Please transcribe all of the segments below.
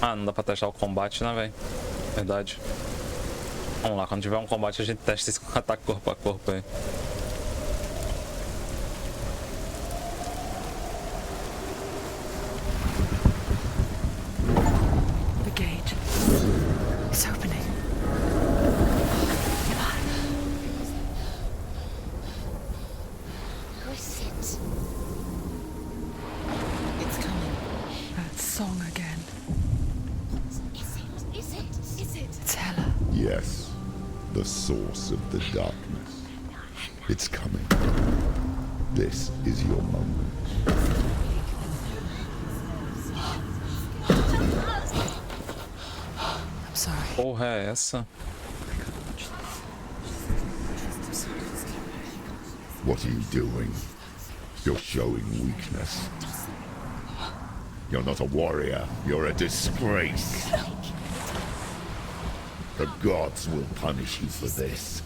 Ah, não dá pra testar o combate, né, velho? Verdade. Vamos lá, quando tiver um combate a gente testa esse ataque corpo a corpo aí. The gate. It's opening. Who is it? It's coming. That song again. Is it? It's Hella. Yes, the source of the darkness. It's coming. This is your moment. I'm sorry. Porra é essa? What are you doing? You're showing weakness. You're not a warrior. You're a disgrace. The gods will punish you for this.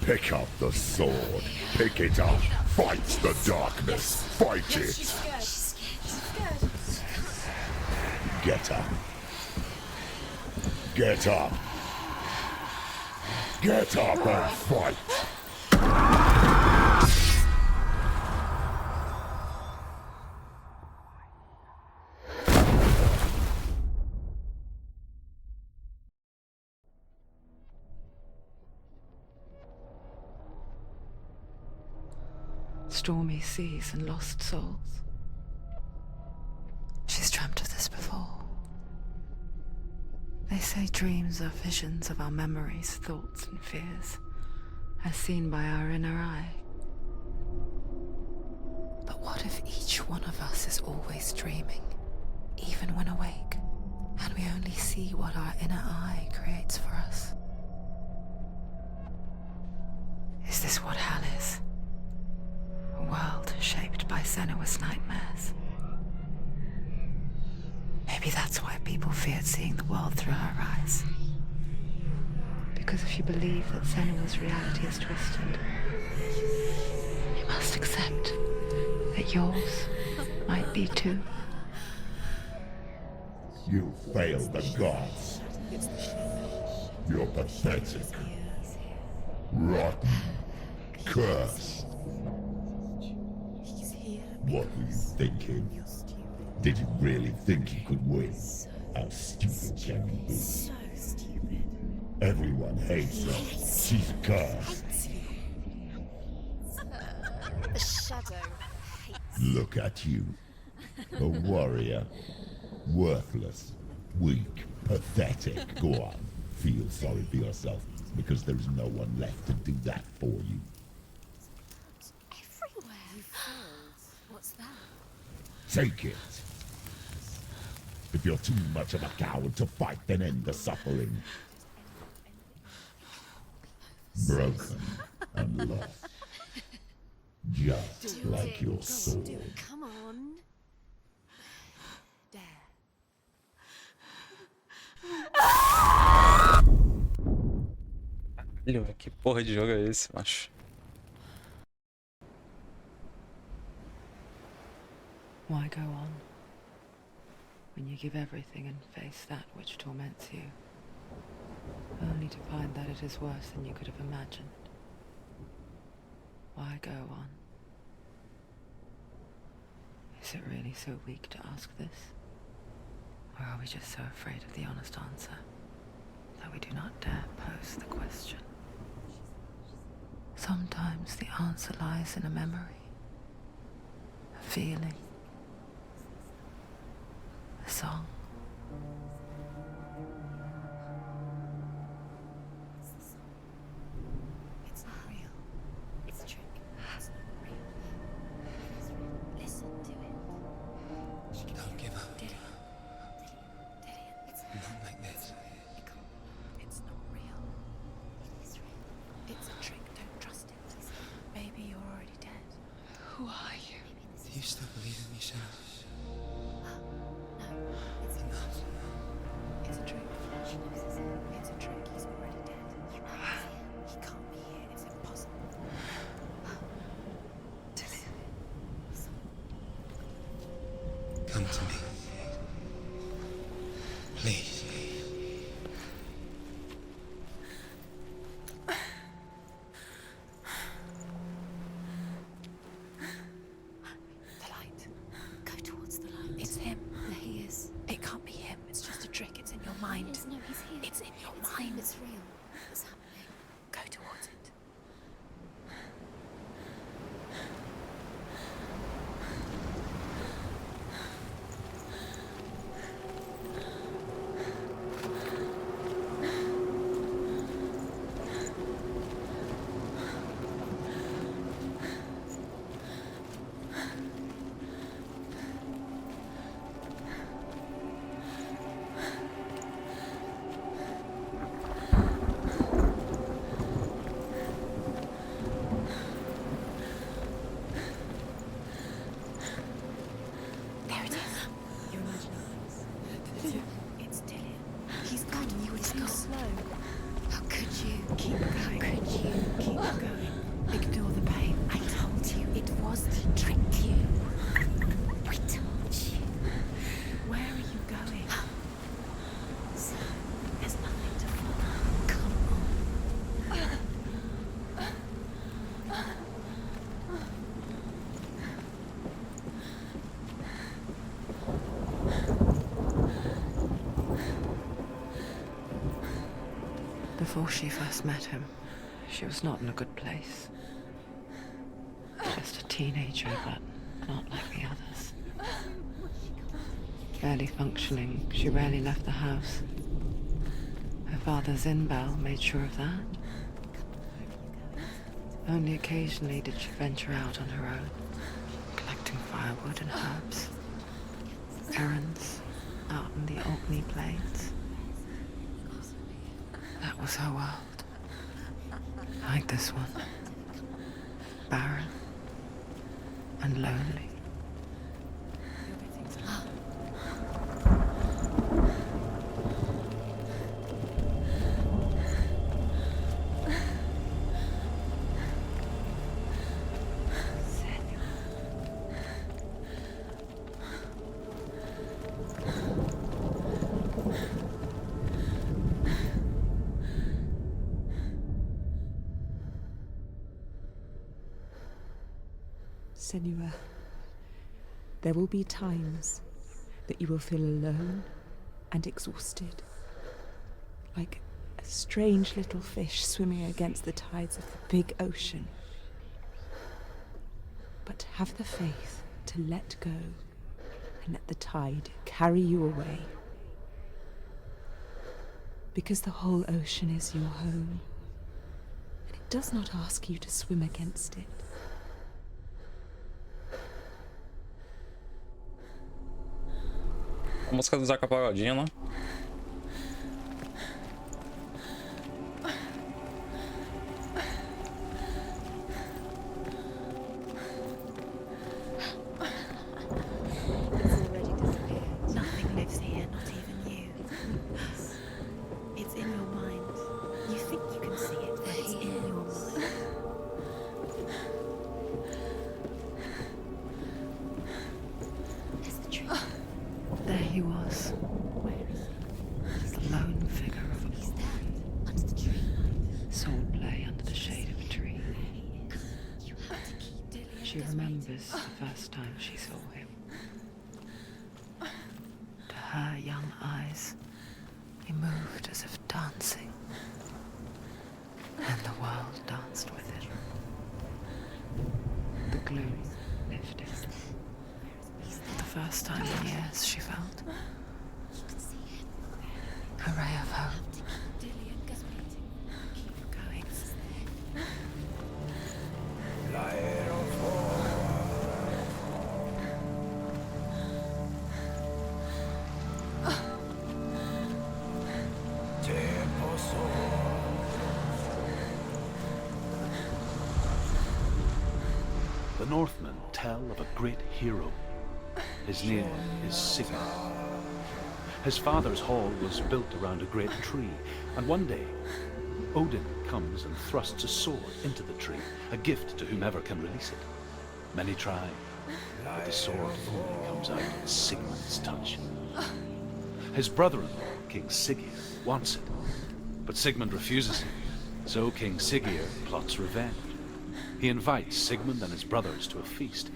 Pick up the sword. Pick it up. Fight the darkness. Fight it. Get up. Get up. Get up and fight. Stormy seas and lost souls. She's dreamt of this before. They say dreams are visions of our memories, thoughts and fears, as seen by our inner eye. But what if each one of us is always dreaming, even when awake, and we only see what our inner eye creates for us? Is this what hell is? A world shaped by Senua's nightmares. Maybe that's why people feared seeing the world through her eyes. Because if you believe that Senua's reality is twisted, you must accept that yours might be too. You failed the gods. You're pathetic. Rotten. Cursed. What were you thinking? Did you really think you could win? How stupid can you be? So stupid. Everyone hates her. She's cursed. The shadow hates. Look at you. A warrior. Worthless. Weak. Pathetic. Go on. Feel sorry for yourself, because there is no one left to do that for you. Everywhere. You failed. What's that? Take it. If you're too much of a coward to fight, then end the suffering. Broken and lost. Just like your sword. Come on. Dare. Caralho, que porra de jogo é esse, macho? Why go on when you give everything and face that which torments you, only to find that it is worse than you could have imagined? Why go on? Is it really so weak to ask this? Or are we just so afraid of the honest answer that we do not dare pose the question? Sometimes the answer lies in a memory, a feeling, a song. It's not real. It's a trick. It's not real. It is real. Listen to it. She can Don't give up. Did it? It's Not like this. It's not real. It is real. It's a trick. Don't trust it. Maybe you're already dead. Who are you? Maybe this Do you still believe in me, Senua? No, it's Enough. It's a trick. She knows it's him. It's a trick. He's already dead. You know he's here. He can't be here. It's impossible. Come to me. Please. The light. Go towards the light. It's him. There he is. It can't be him. It's just a trick. It's in your mind. Yes, no, he's here. It's in your It's mind. him, it's real. It's happening. Go towards it. There it is. Your imagination. It's Dillian. He's gone. You were too slow. How could you? Keep going. How could you? Keep going. Ignore the pain. I told you it was to trick you. I told you. Where are you going? There's nothing to follow. Come on. Before she first met him, she was not in a good place. Just a teenager, but not like the others. Barely functioning, she rarely left the house. Her father's in-bell made sure of that. Only occasionally did she venture out on her own, collecting firewood and herbs. Errands out in the Orkney Plains. That was her world. Like this one. Barren and lonely. Senua, there will be times that you will feel alone and exhausted, like a strange little fish swimming against the tides of the big ocean. But have the faith to let go and let the tide carry you away. Because the whole ocean is your home, and it does not ask you to swim against it. A música do Zeca Pagodinho, né? It's already disappeared. Nothing lives here, not even you. It's in your mind. You think you can see it, but it's in your mind. There's the tree. There he was. Where is he? Just a lone figure of a He's boy. there. Under the tree. Sword play under the shade of a tree. You have to keep Dillian. She remembers the first time she saw him. To her young eyes, he moved as if dancing. And the world danced with him. The gloom lifted. For the first time in years, she felt You can see it. a ray of hope. To keep Dillian going. Keep going. The Northmen tell of a great hero. His name is Sigurd. His father's hall was built around a great tree, and one day, Odin comes and thrusts a sword into the tree, a gift to whomever can release it. Many try, but the sword only comes out at Sigmund's touch. His brother-in-law, King Siggeir, wants it, but Sigmund refuses it. So King Siggeir plots revenge. He invites Sigmund and his brothers to a feast,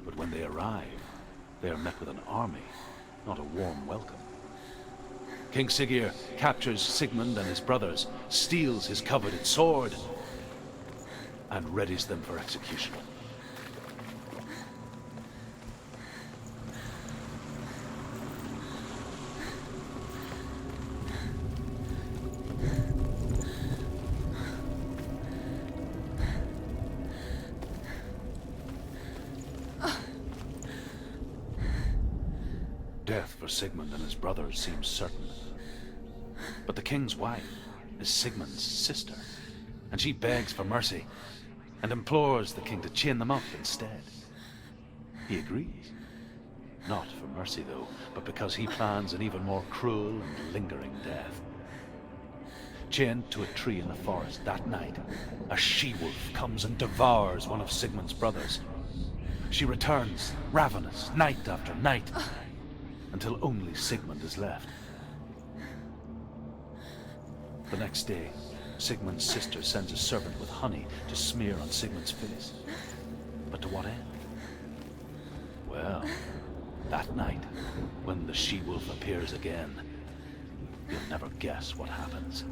but when they arrive, they are met with an army, not a warm welcome. King Siggeir captures Sigmund and his brothers, steals his coveted sword, and readies them for execution. Death for Sigmund and his brothers seems certain. But the king's wife is Sigmund's sister, and she begs for mercy and implores the king to chain them up instead. He agrees. Not for mercy, though, but because he plans an even more cruel and lingering death. Chained to a tree in the forest that night, a she-wolf comes and devours one of Sigmund's brothers. She returns, ravenous, night after night, until only Sigmund is left. The next day, Sigmund's sister sends a servant with honey to smear on Sigmund's face. But to what end? Well, that night, when the she-wolf appears again, you'll never guess what happens.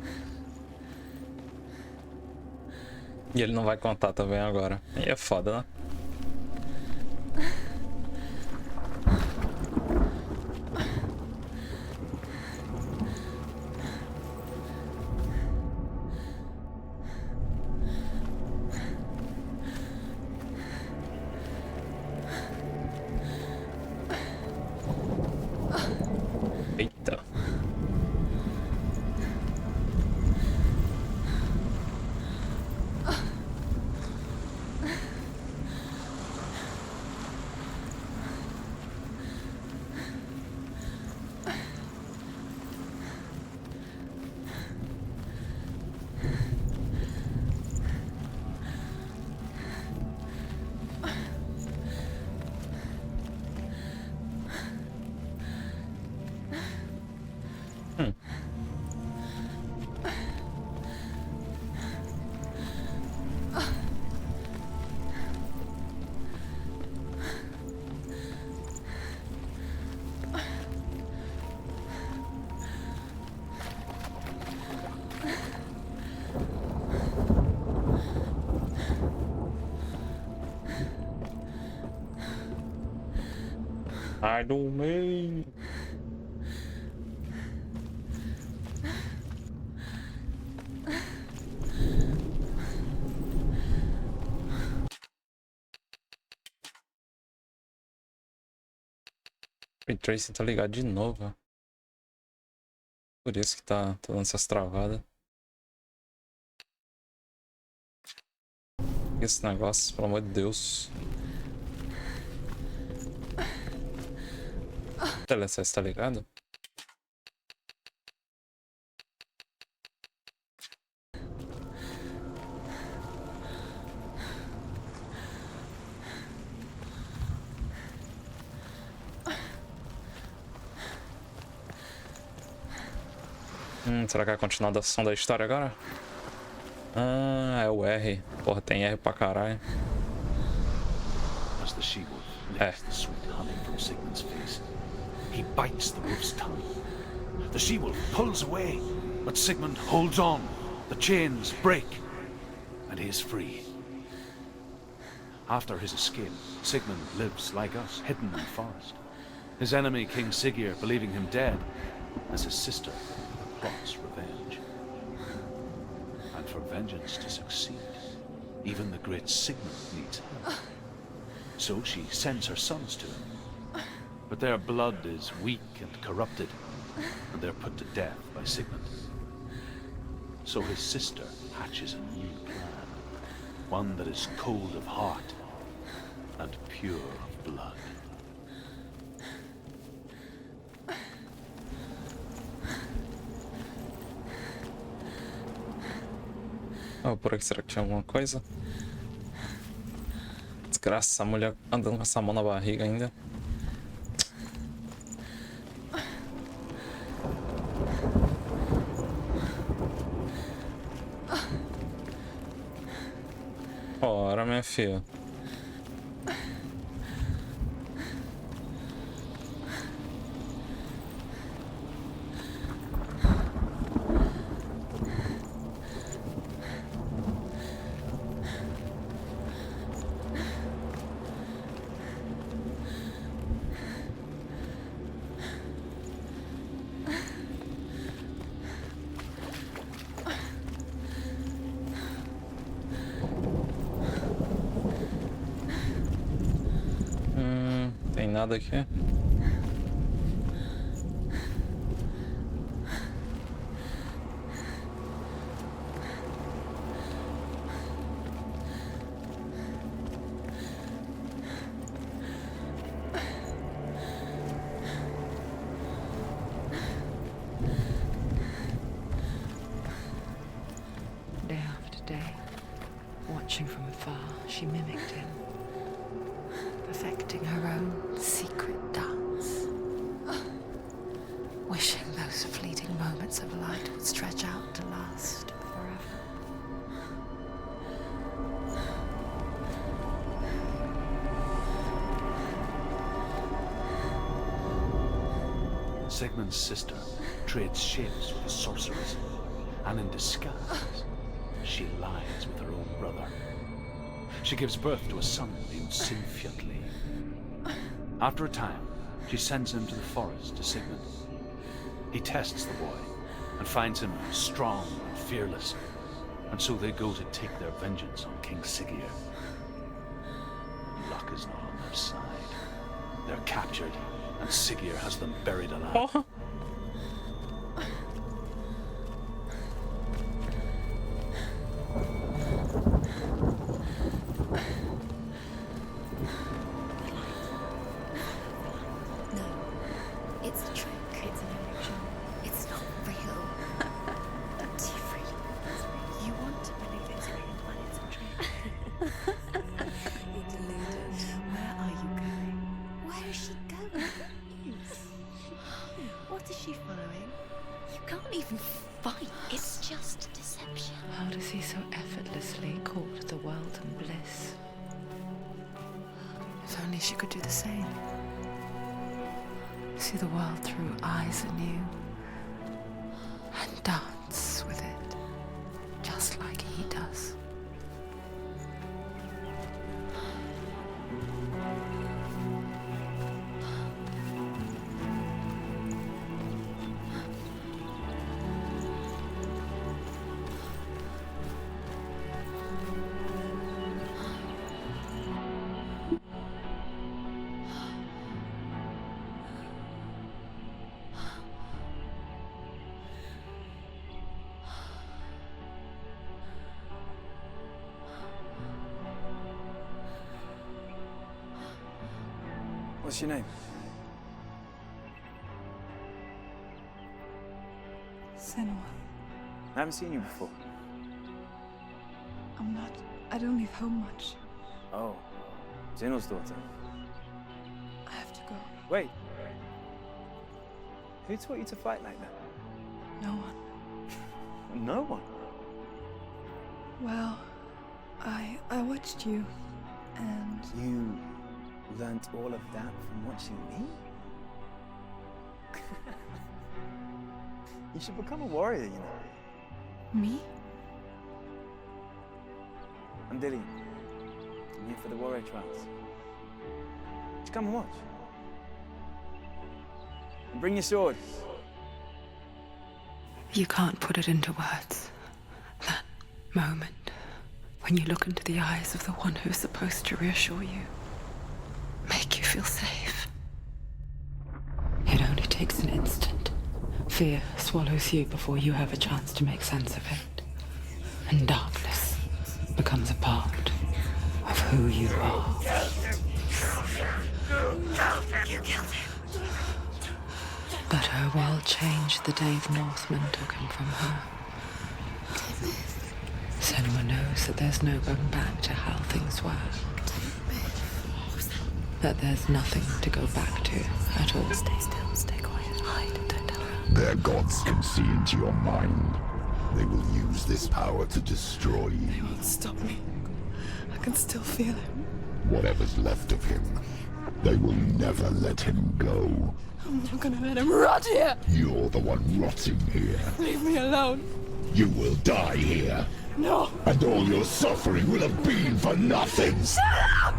E ele não vai contar também agora. E é foda, né? Eita. Ai do meio. O Tracy tá ligado de novo. Por isso que tá dando essas travadas. Esse negócio, pelo amor de Deus. O telecess tá ligado? Será que é a continuação da história agora? Ah, é o R. Porra, tem R pra caralho. As the she-wolf licks the sweet honey from Sigmund's face, he bites the wolf's tongue. The she-wolf pulls away, but Sigmund holds on. The chains break, and he is free. After his escape, Sigmund lives like us, hidden in the forest. His enemy, King Siggeir, believing him dead, as his sister plots revenge. And for vengeance to succeed, even the great Sigmund needs help. So she sends her sons to him. But their blood is weak and corrupted, and they're put to death by Sigmund. So his sister hatches a new plan, one that is cold of heart and pure of blood. Oh, por aqui será que tinha alguma coisa? Desgraça, essa mulher andando com essa mão na barriga ainda. filho? Tem nada aqui? Day after day, watching from afar, she mimicked him, perfecting her own secret dance, wishing those fleeting moments of light would stretch out to last forever. Sigmund's sister trades shapes with the sorceress, and in disguise, she lies with her own brother. She gives birth to a son named Sinfjotli. After a time, she sends him to the forest to Sigmund. He tests the boy and finds him strong and fearless, and so they go to take their vengeance on King Siggeir. Luck is not on their side. They're captured, and Siggeir has them buried alive. Porra! No, it's a trick. It's an illusion. It's not real. Do you really think it's real? You want to believe it's real when it's a trick. You're deluded. Where are you going? Where is she going? What is she following? You can't even fight. It's just deception. How does he so effortlessly court the world and bliss? If only she could do the same. See the world through eyes anew and dance with it, just like he does. What's your name? Senua. I haven't seen you before. I don't leave home much. Oh, Zeno's daughter. I have to go. Wait. Who taught you to fight like that? No one. No one. Well, I watched you, and You learnt all of that from watching me? You should become a warrior, you know. me? I'm Dillian. I'm here for the warrior trials. Just come and watch. And bring your sword. You can't put it into words. That moment when you look into the eyes of the one who's supposed to reassure you, make you feel safe. It only takes an instant. Fear swallows you before you have a chance to make sense of it. And darkness becomes a part of who you are. You killed him. But her world changed the day the Northmen took him from her. Senua knows that there's no going back to how things were. That there's nothing to go back to at all. Stay still, stay quiet, hide, don't tell her. Their gods can see into your mind. They will use this power to destroy you. Stop me. I can still feel him. Whatever's left of him, they will never let him go. I'm not gonna let him rot here! You're the one rotting here. Leave me alone! You will die here. No! And all your suffering will have been for nothing. Shut up!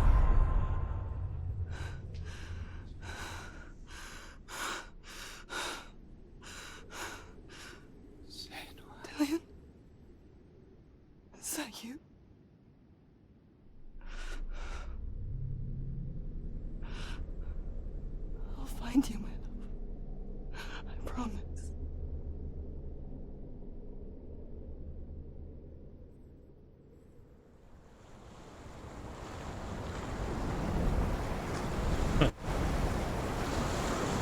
Dillian? Is that you? I'll find you, my love. I promise.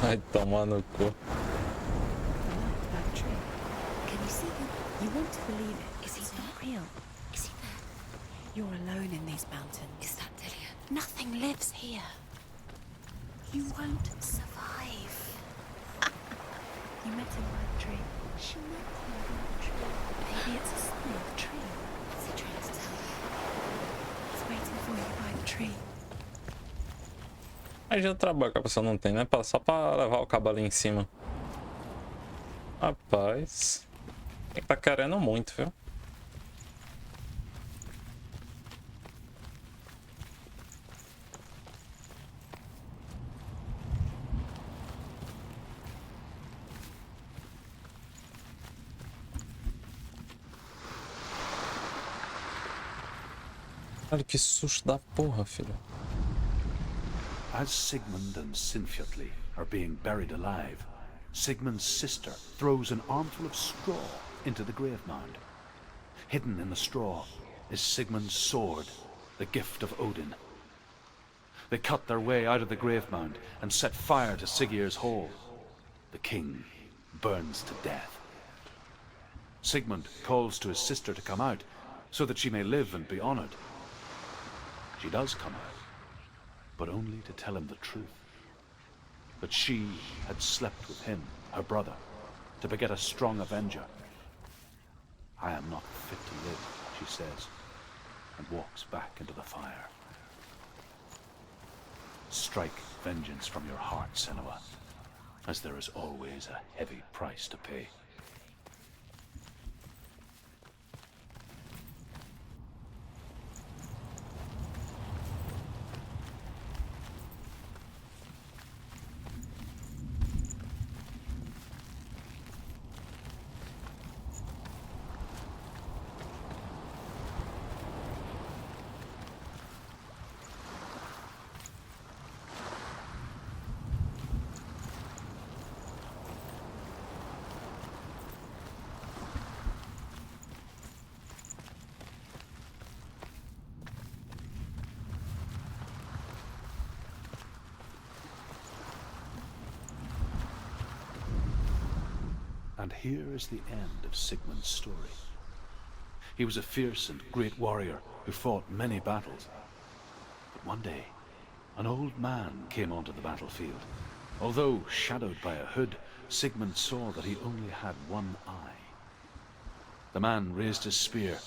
Vai tomar no cu. That tree. Can you see him? You want to believe it. Is he not real? Is he there? You're alone in these mountains. Is that Dillian? Nothing lives here. You won't survive. You met him by the tree. She met him in the tree. Maybe it's a sign of the tree. What's he trying to tell you? It's waiting for you by the tree. Aí já trabalho que a pessoa não tem, né? Só pra levar o cabo ali em cima. Rapaz. Ele tá querendo muito, viu? Olha que susto da porra, filho. As Sigmund and Sinfjotli are being buried alive, Sigmund's sister throws an armful of straw into the grave mound. Hidden in the straw is Sigmund's sword, the gift of Odin. They cut their way out of the grave mound and set fire to Siggeir's hall. The king burns to death. Sigmund calls to his sister to come out so that she may live and be honored. She does come out, but only to tell him the truth. That she had slept with him, her brother, to beget a strong avenger. I am not fit to live, she says, and walks back into the fire. Strike vengeance from your heart, Senua, as there is always a heavy price to pay. And here is the end of Sigmund's story. He was a fierce and great warrior who fought many battles. But one day, an old man came onto the battlefield. Although shadowed by a hood, Sigmund saw that he only had one eye. The man raised his spear,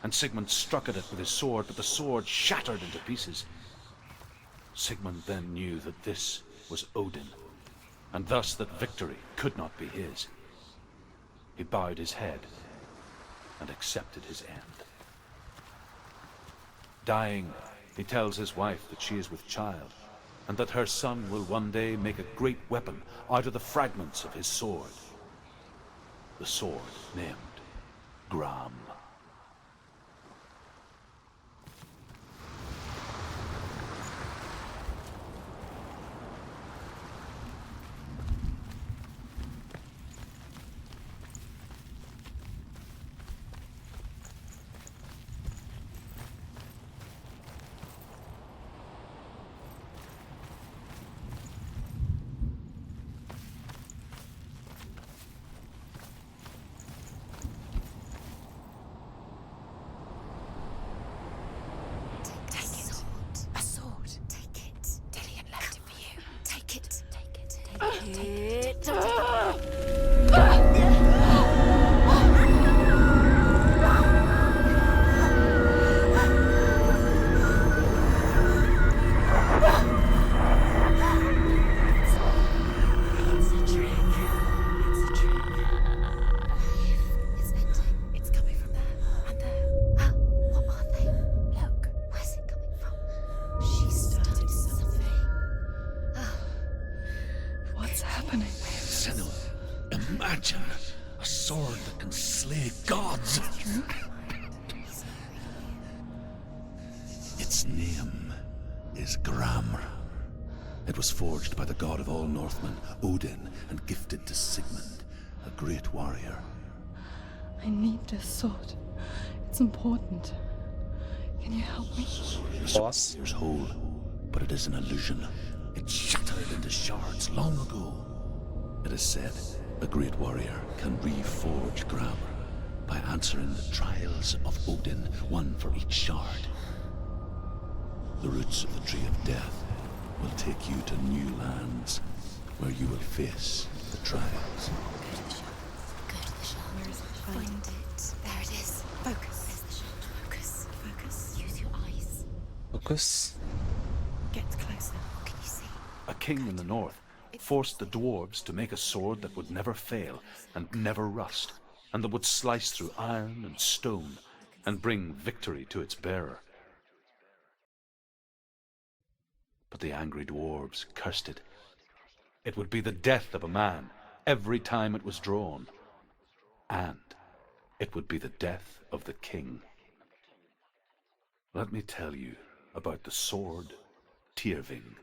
and Sigmund struck at it with his sword, but the sword shattered into pieces. Sigmund then knew that this was Odin, and thus that victory could not be his. He bowed his head and accepted his end. Dying, he tells his wife that she is with child, and that her son will one day make a great weapon out of the fragments of his sword. The sword named Gram. Senua, imagine a sword that can slay gods. Its name is Gramr. It was forged by the god of all Northmen, Odin, and gifted to Sigmund, a great warrior. I need this sword. It's important. Can you help me? Boss. It's whole, but it is an illusion. It shattered into shards long ago. It is said a great warrior can reforge Gramr by answering the trials of Odin, one for each shard. The roots of the Tree of Death will take you to new lands where you will face the trials. Go to the shard. Where is it? Find it. There it is. Focus. There's the shard. Focus. Focus. Use your eyes. Focus. Get closer. What can you see? A king in the north forced the dwarves to make a sword that would never fail and never rust, and that would slice through iron and stone and bring victory to its bearer. But the angry dwarves cursed it. It would be the death of a man every time it was drawn, and it would be the death of the king. Let me tell you about the sword Tyrving.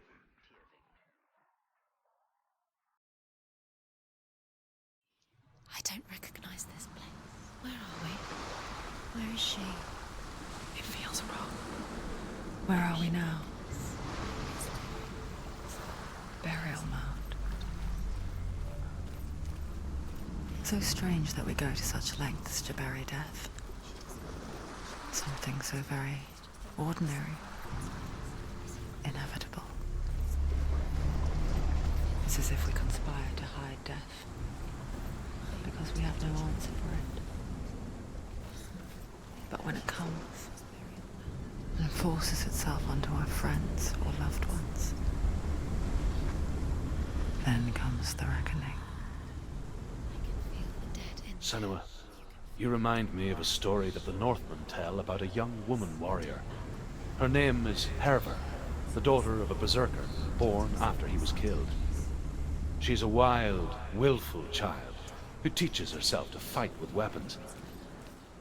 I don't recognize this place. Where are we? Where is she? It feels wrong. Where are we now? Burial mound. So strange that we go to such lengths to bury death. Something so very ordinary, inevitable. It's as if we conspire to hide death, because we have no answer for it. But when it comes, and forces itself onto our friends or loved ones, then comes the reckoning. Senua, you remind me of a story that the Northmen tell about a young woman warrior. Her name is Hervor, the daughter of a berserker born after he was killed. She's a wild, willful child who teaches herself to fight with weapons.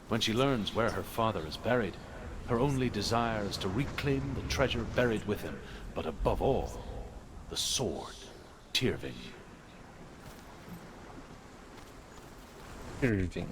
When she learns where her father is buried, her only desire is to reclaim the treasure buried with him, but above all, the sword Tyrving. Tyrving.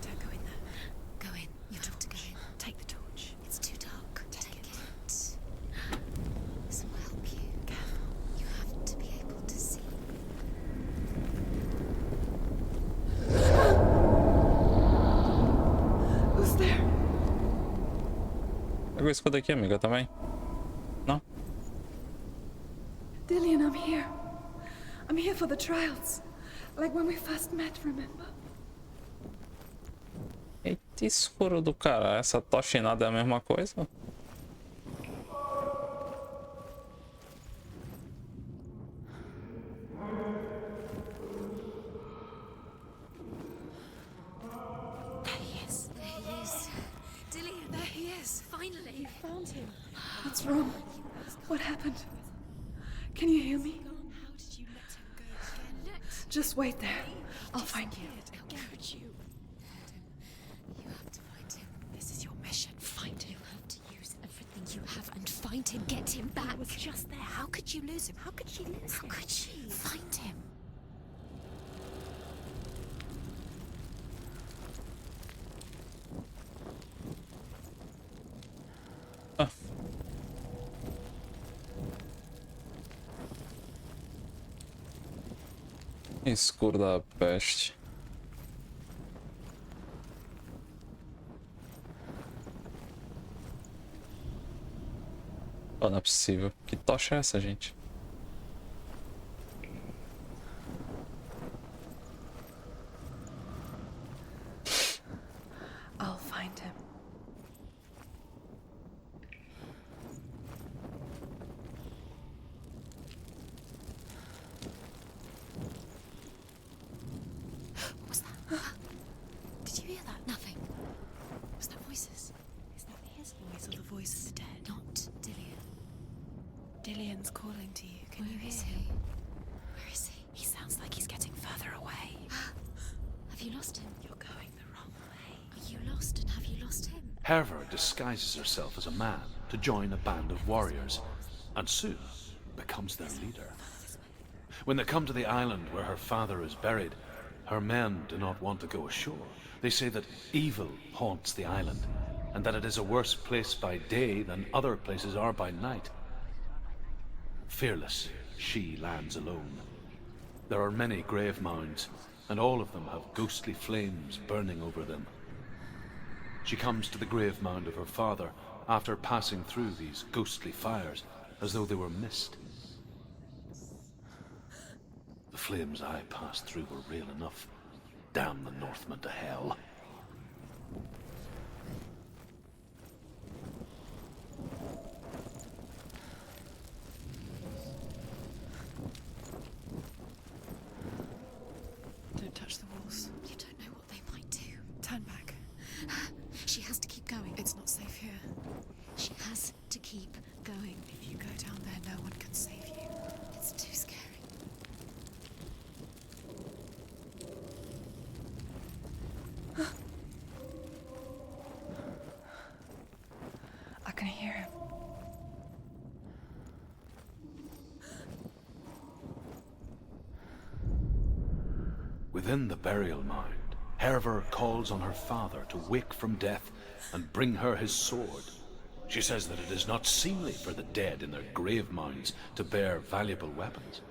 Don't go in there. Go in. You're told to go in. Take the torch. It's too dark. Take it. This will help you. Careful. You have to be able to see. Who's there? Pegou isso daqui, amiga, também? Não? Dillian, I'm here. I'm here for the trials. Like when we first met, remember? Eita, escuro do cara. Essa tochinada é a mesma coisa? There he is. There he is. Dillian, there he is. Finally. You found him. What's wrong? What happened? Can you hear me? How did you let him go again? Just wait there. I'll find you. How could you? You have to find him. This is your mission. Find him. You have to use everything you have and find him. Get him back. He was just there. How could you lose him? How could she lose him? How could she? Find him. Escuro da peste. Oh, não é possível. Que tocha é essa, gente? I'll find him. What was that? Did you hear that? Nothing. Was that voices? Is that his voice or the voice of the dead? Not Dillian. Dillian's calling to you. Can you Where is hear he? him? Where is he? He sounds like he's getting further away. Have you lost him? You're going the wrong way. Are you lost and have you lost him? Herva disguises herself as a man to join a band of warriors, and soon becomes their leader. When they come to the island where her father is buried, her men do not want to go ashore. They say that evil haunts the island, and that it is a worse place by day than other places are by night. Fearless, she lands alone. There are many grave mounds, and all of them have ghostly flames burning over them. She comes to the grave mound of her father after passing through these ghostly fires, as though they were mist. The flames I passed through were real enough. Damn the Northmen to hell. Don't touch the walls. You don't know what they might do. Turn back. She has to keep going. It's not safe here. She has to keep going. If you go down there, no one can save you. It's too scary. I can hear him. Within the burial mound, Herva calls on her father to wake from death and bring her his sword. She says that it is not seemly for the dead in their grave mounds to bear valuable weapons.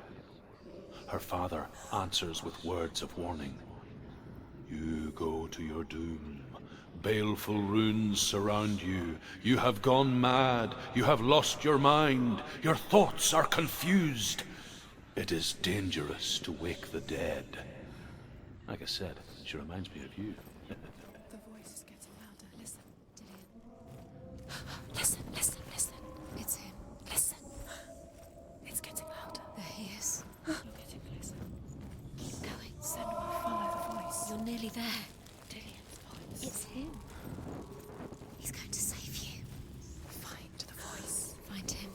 Her father answers with words of warning. You go to your doom. Baleful runes surround you. You have gone mad. You have lost your mind. Your thoughts are confused. It is dangerous to wake the dead. Like I said, she reminds me of you. The voice is getting louder. Listen. Dillian. Listen, listen, listen. It's him. Listen. It's getting louder. There he is. You're getting closer. Keep going. Senua, follow the voice. You're nearly there. Dillian's voice. It's him. He's going to save you. Find the voice. Find him.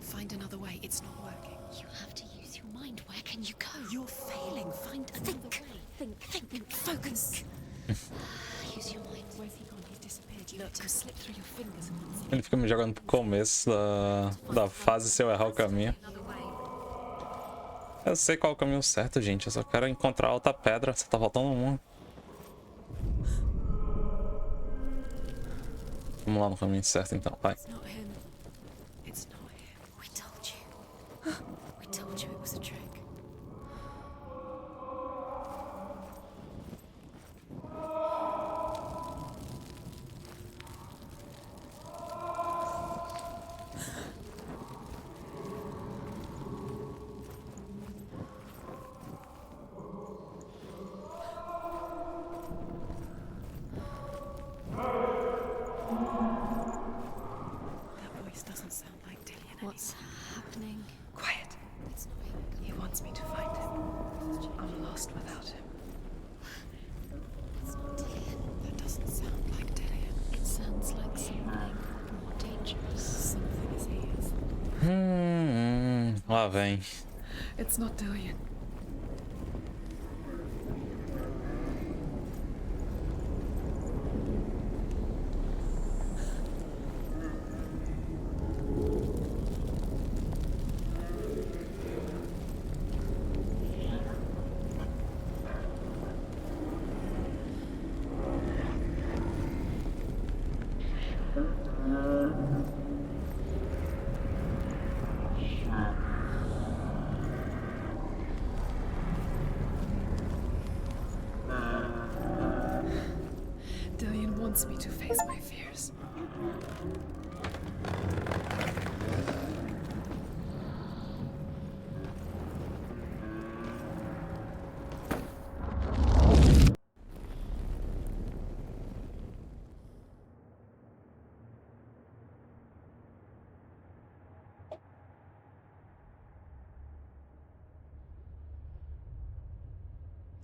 Find another way. It's not working. You have to use your mind. Where can you go? You're failing. Find another Think. way. Think. Focus. Use your mind. Where's he gone? He's disappeared. You let him slip through your fingers and not see. Ele fica me jogando pro começo da fase se eu errar o caminho. Eu sei qual é o caminho certo, gente. Eu só quero encontrar a outra pedra. Só tá faltando uma. Vamos lá no caminho certo então, vai. It's not him. It's not him. We told you. We told you it was a trick. That voice doesn't sound like Dillian What's happening? Quiet. It's not him. He wants me to find him. I'm lost without him. It's not Dillian. That doesn't sound like Dillian. It sounds like something more dangerous. Something is his. Lá vem. It's not Dillian. face my fears.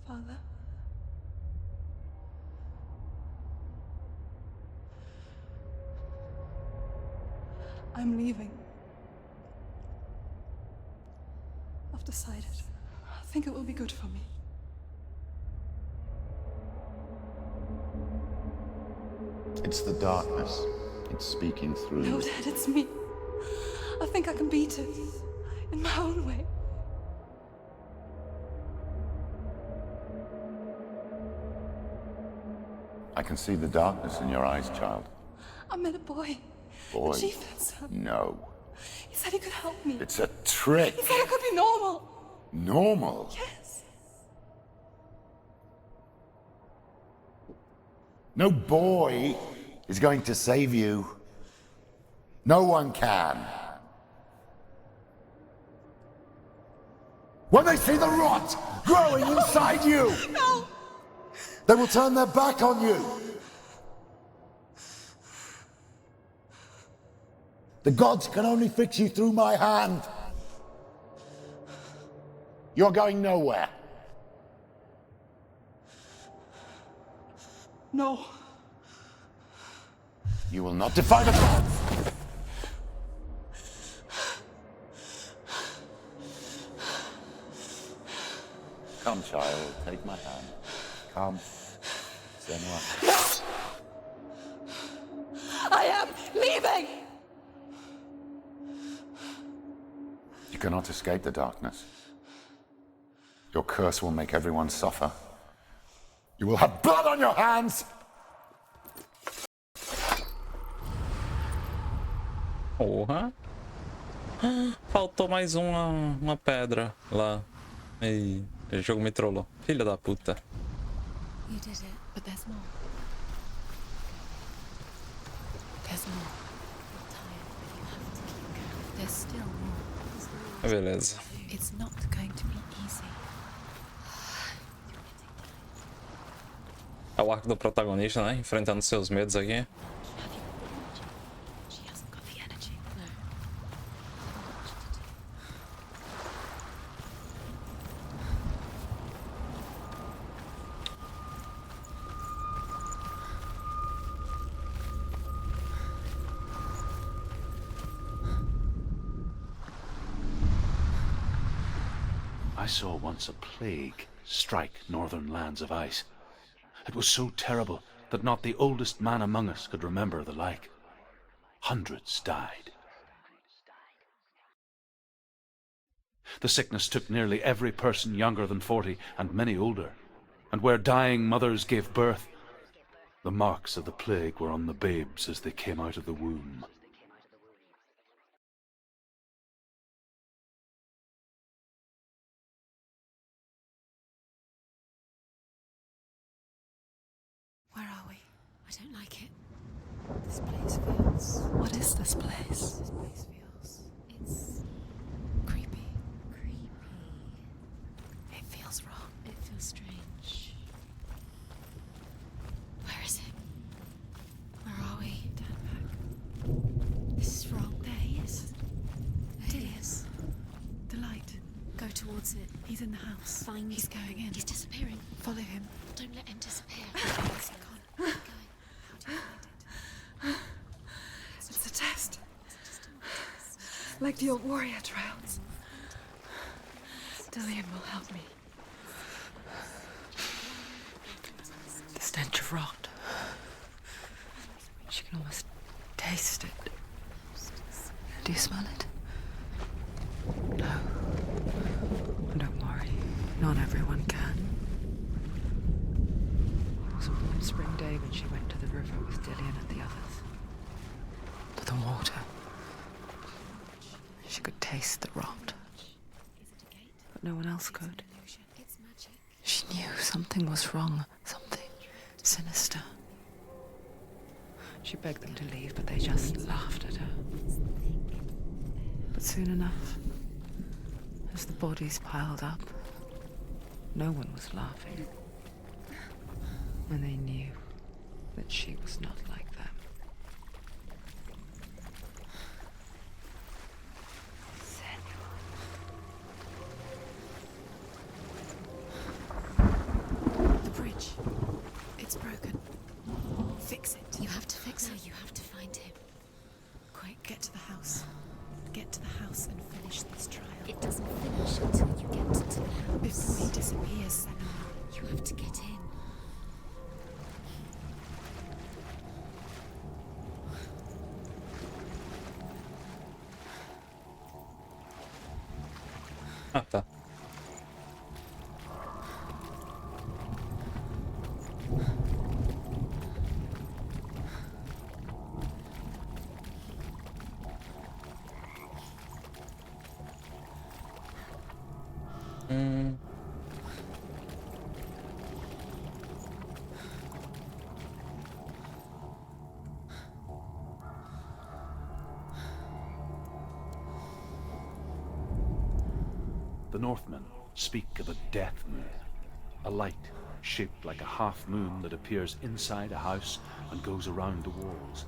Father? I'm leaving. I've decided. I think it will be good for me. It's the darkness. It's speaking through No, you. Dad, it's me. I think I can beat it. In my own way. I can see the darkness in your eyes, child. I met a boy. Boy. The chief had some. No. He said he could help me. It's a trick. He said I could be normal. Normal? Yes. No boy is going to save you. No one can. When they see the rot growing inside you, No! they will turn their back on you. The gods can only fix you through my hand. You're going nowhere. No. You will not defy the gods. Come, child, take my hand. Come. Senua. I am leaving! You cannot escape the darkness. Your curse will make everyone suffer. You will have blood on your hands! Porra. Faltou mais uma pedra lá. Ei, o jogo me trollou. Filha da puta. You did it, but there's more. There's more. You're tired, but you have to keep going. There's still more. Beleza. It's not going to be easy. É o arco do protagonista, né? Enfrentando seus medos aqui. She hasn't got the energy. No. I saw once a plague strike northern lands of ice. It was so terrible that not the oldest man among us could remember the like. Hundreds died. The sickness took nearly every person younger than 40 and many older. And where dying mothers gave birth, the marks of the plague were on the babes as they came out of the womb. Where are we? I don't like it. This place feels... What is this place? This place feels... It's... creepy. Creepy. It feels wrong. It feels strange. Where is it? Where are we? Turn back. This is wrong. There he is. There he is. The light. Go towards it. He's in the house. Find... He's going in. He's disappearing. Follow him. Don't let him disappear. Keep going. How do you find it? It's a test. Like the old warrior trials. Dillian will help me. The stench of rot. She can almost taste it. Do you smell it? No. Don't worry. Not everyone can. It was a warm spring day when she went to the river with Dillian and the others. To the water. She could taste the rot. But no one else could. She knew something was wrong. Something sinister. She begged them to leave, but they just laughed at her. But soon enough, as the bodies piled up, no one was laughing. And they knew that she was not like them. The bridge. It's broken. Fix it. You have to fix No, it. you have to find him. Quick, get to the house. Get to the house and finish this trial. It doesn't finish until you get to the house. Before he disappears, Senua. You have to get in. Ah, tá. The Northmen speak of a death moon, a light shaped like a half moon that appears inside a house and goes around the walls.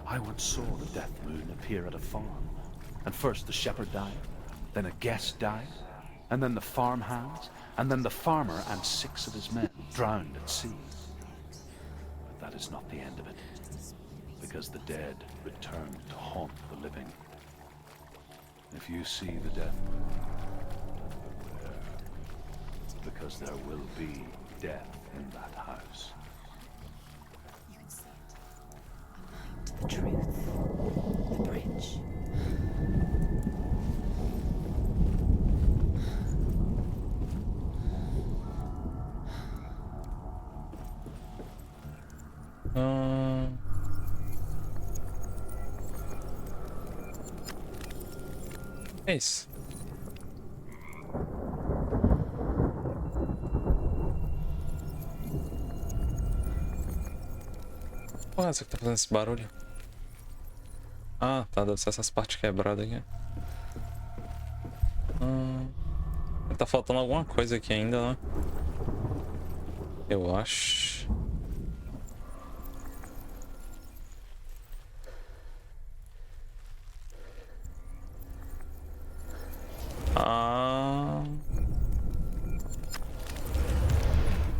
I once saw the death moon appear at a farm, and first the shepherd died, then a guest died, and then the farm hands, and then the farmer and 6 of his men drowned at sea. But that is not the end of it, because the dead return to haunt the living. If you see the death moon, beware, because there will be death in that house. You can see it. A line to the truth. The bridge. É isso. Porra, essa que tá fazendo esse barulho? Ah, tá, deve ser essas partes quebradas aqui. Tá faltando alguma coisa aqui ainda, né? Eu acho.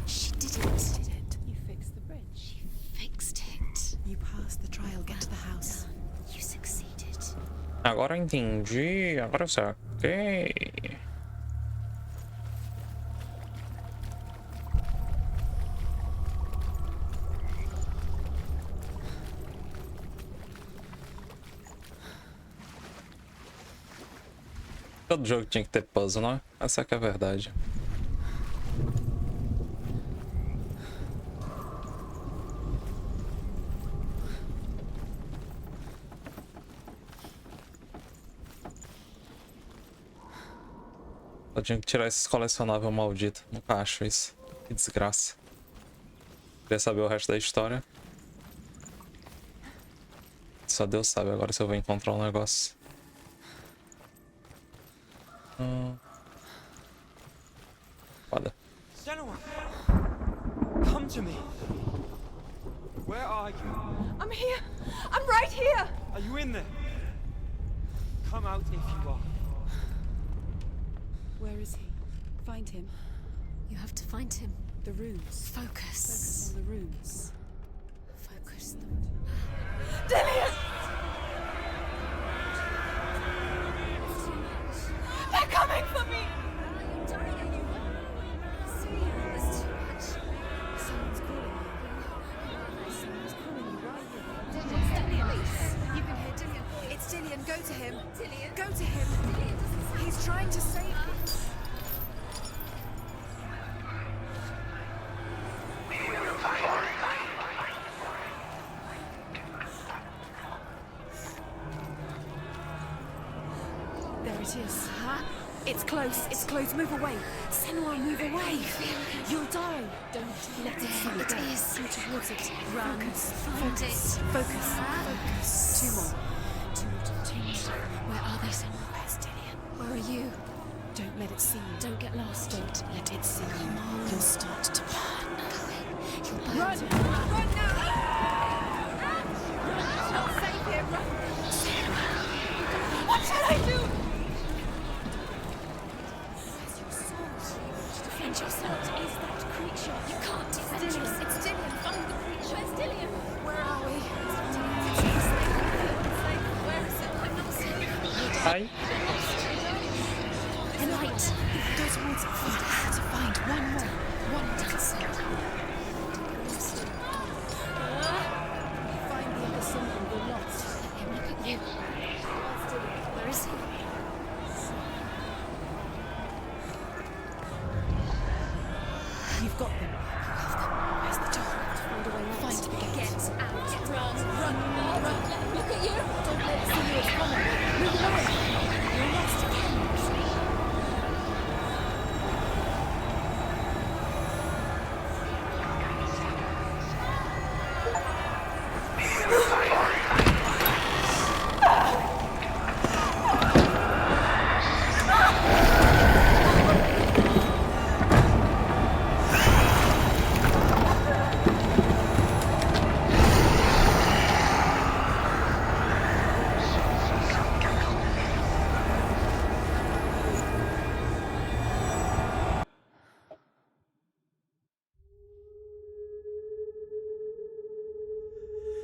She did it. You fixed the bridge. She fixed it. You passed the trial. Get to the house. You succeeded. Agora eu entendi. Agora eu saquei. Todo jogo tinha que ter puzzle, não é? Essa é que é a verdade. Eu tinha que tirar esses colecionáveis malditos. Nunca acho isso. Que desgraça. Queria saber o resto da história. Só Deus sabe agora se eu vou encontrar um negócio. Foda. Senua! Come to me! Where are you? I'm here! I'm right here! Are you in there? Come out if you are. Where is he? Find him. You have to find him. The runes. Focus. Focus on the runes. Focus. Dillian! They're coming for me! Someone's calling you. Someone's calling you right here. It's Dillian. You can hear Dillian. It's Dillian. Go to him. Dillian. Go to him. He's trying to save you. There it is. Huh? It's close. It's close. Move away. Senua, move away. You'll die. Don't let it see It is. Go towards it. Run. Focus. Find Focus. it. Focus. Focus. Two more. Two more. Where are they, Senua? Where's Dillian? Where are you? Don't let it see you. Don't get lost. Don't let it see you. You'll start to burn. You'll burn. Run! Run now! It's not safe here. Run! What should I do? Where's your sword? Defend yourself. What is that creature? You can't defend yourself. It's Dillian. Find the creature. Where's Dillian? Where are we? It's not safe. Where is it? I'm not safe. Hi. The light. Go towards it. Find one more. One more. Find the other symbol. We're lost. Let him look at you. Where is he? You've got them. Where's the door? Find a way out. Find the gate. Get out. Run. Run. Run. Look at you. Don't let it see you. It's coming. Move away. You're lost again.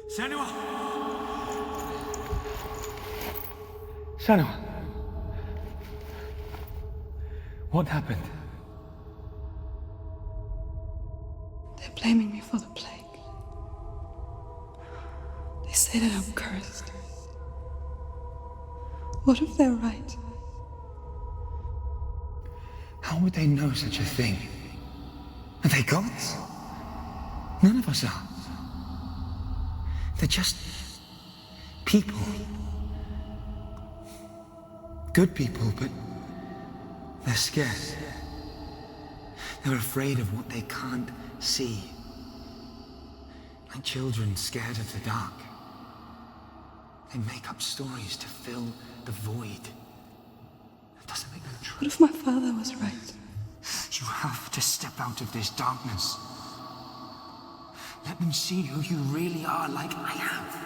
Senua! Senua! What happened? They're blaming me for the plague. They say that I'm cursed. What if they're right? How would they know such a thing? Are they gods? None of us are. They're just people. Good people, but they're scared. They're afraid of what they can't see. Like children scared of the dark. They make up stories to fill the void. That doesn't make them true. What if my father was right? You have to step out of this darkness. Let them see who you really are, like I have.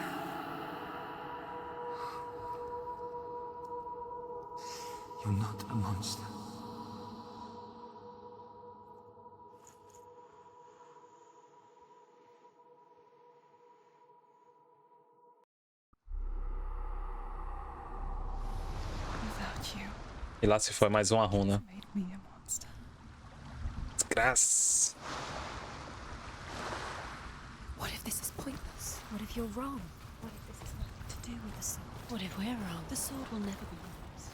You're not a monster. Without you, E lá se foi mais uma runa. made me a monster. Desgraça. What if this is pointless? What if you're wrong? What if this is nothing to do with the sword? What if we're wrong? The sword will never be yours.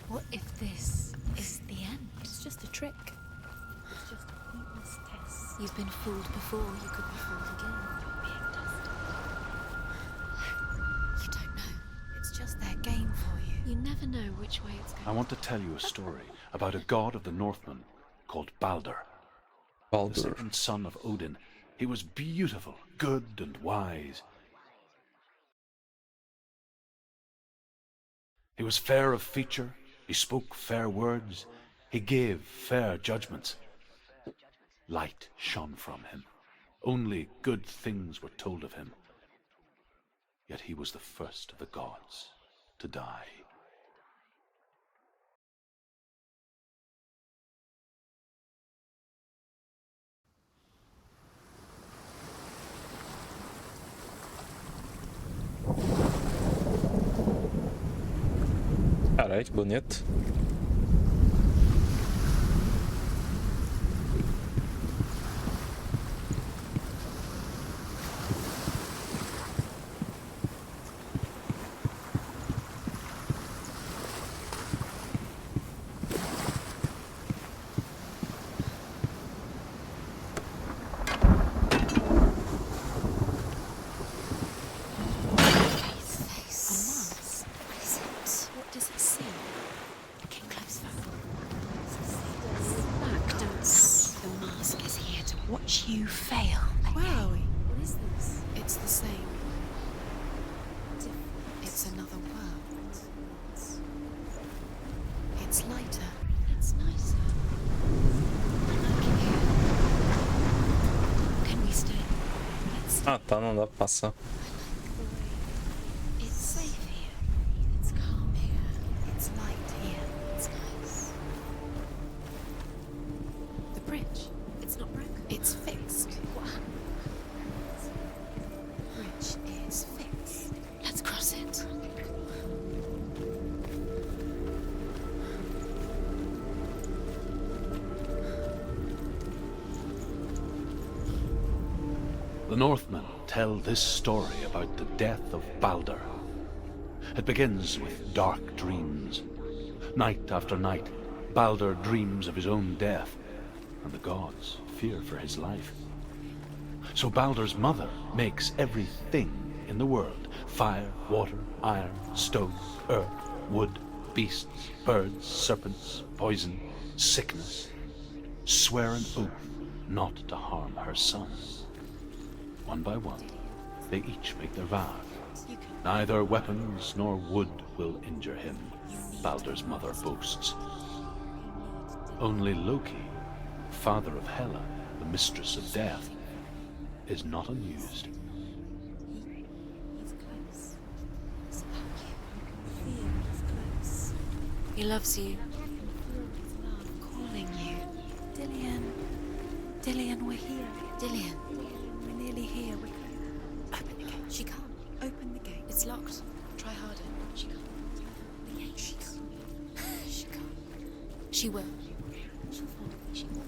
What if this is the end? It's just a trick. It's just a pointless test. You've been fooled before, you could be fooled again. You're being tested. You don't know. It's just their game for you. You never know which way it's I going. want to tell you a story about a god of the Northmen called Baldur. The Baldur. second son of Odin. He was beautiful, good, and wise. He was fair of feature, he spoke fair words, he gave fair judgments. Light shone from him. Only good things were told of him. Yet he was the first of the gods to die. Caralho, que bonito. Face. What is it? What does it see? You fail. Where are we? What is this? It's the same. It's another world. It's lighter. It's nicer. Can we stay? Let's stay. Ah, tá, não dá pra passar. It's safe here. It's calm here. It's light here. It's nice. The bridge. It's not broken. It's fixed. What happened? The bridge is fixed. Let's cross it. The Northmen tell this story about the death of Balder. It begins with dark dreams. Night after night, Balder dreams of his own death, and the gods fear for his life. So Balder's mother makes everything in the world: fire, water, iron, stone, earth, wood, beasts, birds, serpents, poison, sickness, swear an oath not to harm her son. One by one, they each make their vow. Neither weapons nor wood will injure him, Balder's mother boasts. Only Loki, father of Hela, the mistress of death, is not amused. He's close. It's about you. Feel he's close. He loves you. Feel his love calling you. Dillian. Dillian, we're here. Dillian. We're nearly here. We're close. Open the gate. She can't. Open the gate. It's locked. Try harder. She can't. The gate. She can't. She can't. She will. She'll fall. She will.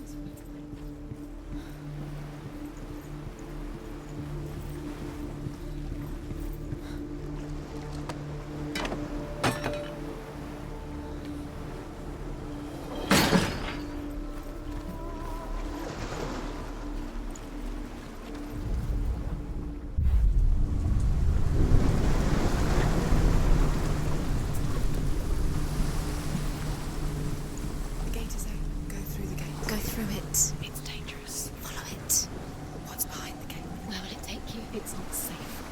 The gate is open. Go through the gate. Go through it. It's dangerous. Follow it. What's behind the gate? Where will it take you? It's not safe.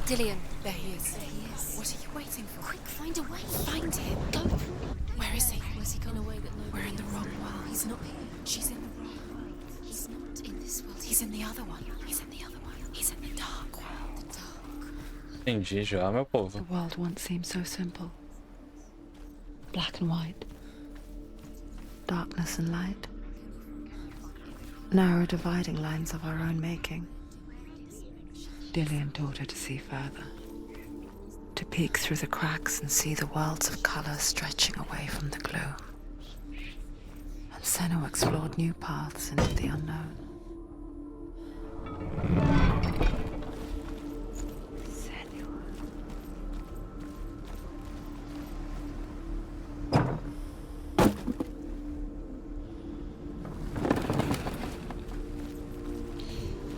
Dillian. There he is. There he is. What are you waiting for? Quick, find a way. Find him. Go. Where is he? Where's he gone away that no? We're in the wrong world. He's not here. She's in the wrong world. He's not in this world. He's in the other one. He's in the other one. He's in the dark world. The dark. Entendi já, meu povo. The world once seemed so simple. Black and white. Darkness and light. Narrow dividing lines of our own making. Dillian taught her to see further. To peek through the cracks and see the worlds of colour stretching away from the gloom. And Senua explored new paths into the unknown.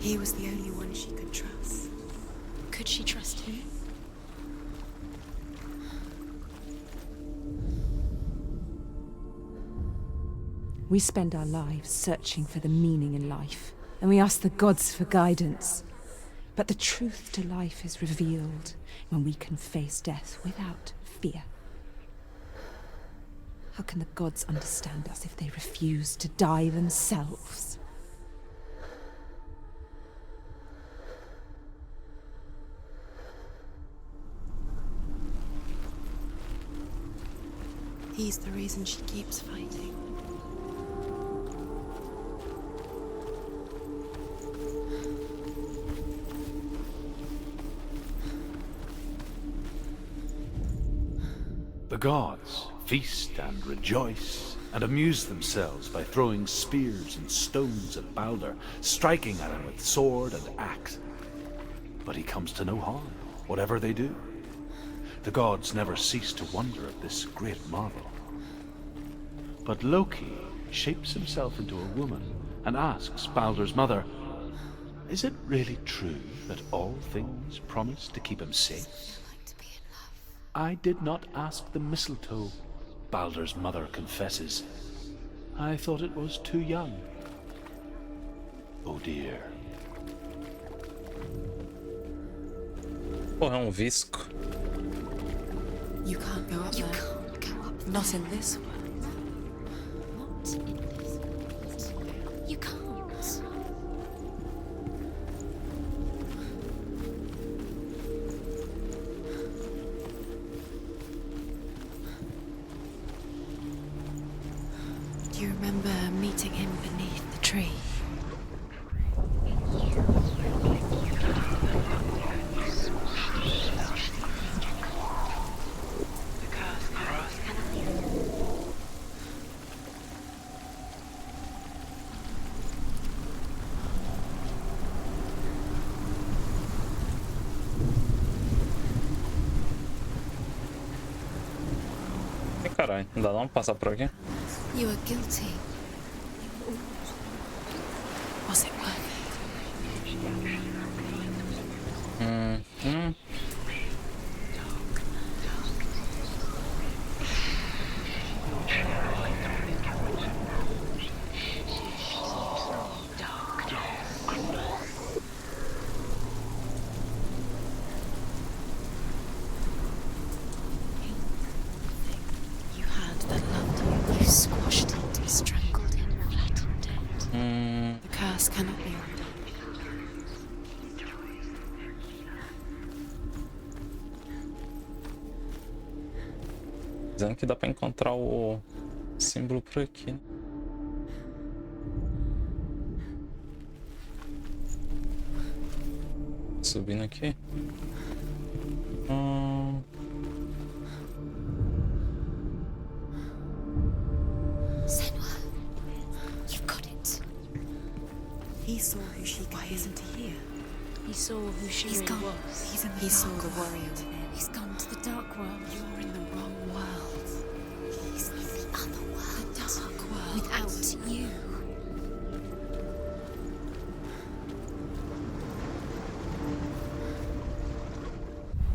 He was the only one she could trust. Could she trust him? We spend our lives searching for the meaning in life, and we ask the gods for guidance. But the truth to life is revealed when we can face death without fear. How can the gods understand us if they refuse to die themselves? He's the reason she keeps fighting. The gods feast and rejoice and amuse themselves by throwing spears and stones at Balder, striking at him with sword and axe. But he comes to no harm, whatever they do. The gods never cease to wonder at this great marvel. But Loki shapes himself into a woman and asks Balder's mother, is it really true that all things promise to keep him safe? Like to be in love. I did not ask the mistletoe, Baldur's mother confesses. I thought it was too young. Oh dear. Porra, é visco. You can't go up You there. can't go up there. Not in this world. Not in this world. You can't. Do you remember meeting him beneath the tree? Ai, caralho, não dá não passar por aqui? You are guilty. Was it worth You had that loved you. You squashed it, strangled him, flattened it. The curse cannot be undone. Dizendo que dá pra encontrar o símbolo por aqui. Subindo aqui. Senua, you've got it. He saw who she could be. Isn't he here? He saw who she He's really gone. was. He's in the He saw dark the world. warrior within. He's gone to the dark world. You're in the wrong world. He's in the other world. The dark world. Without you.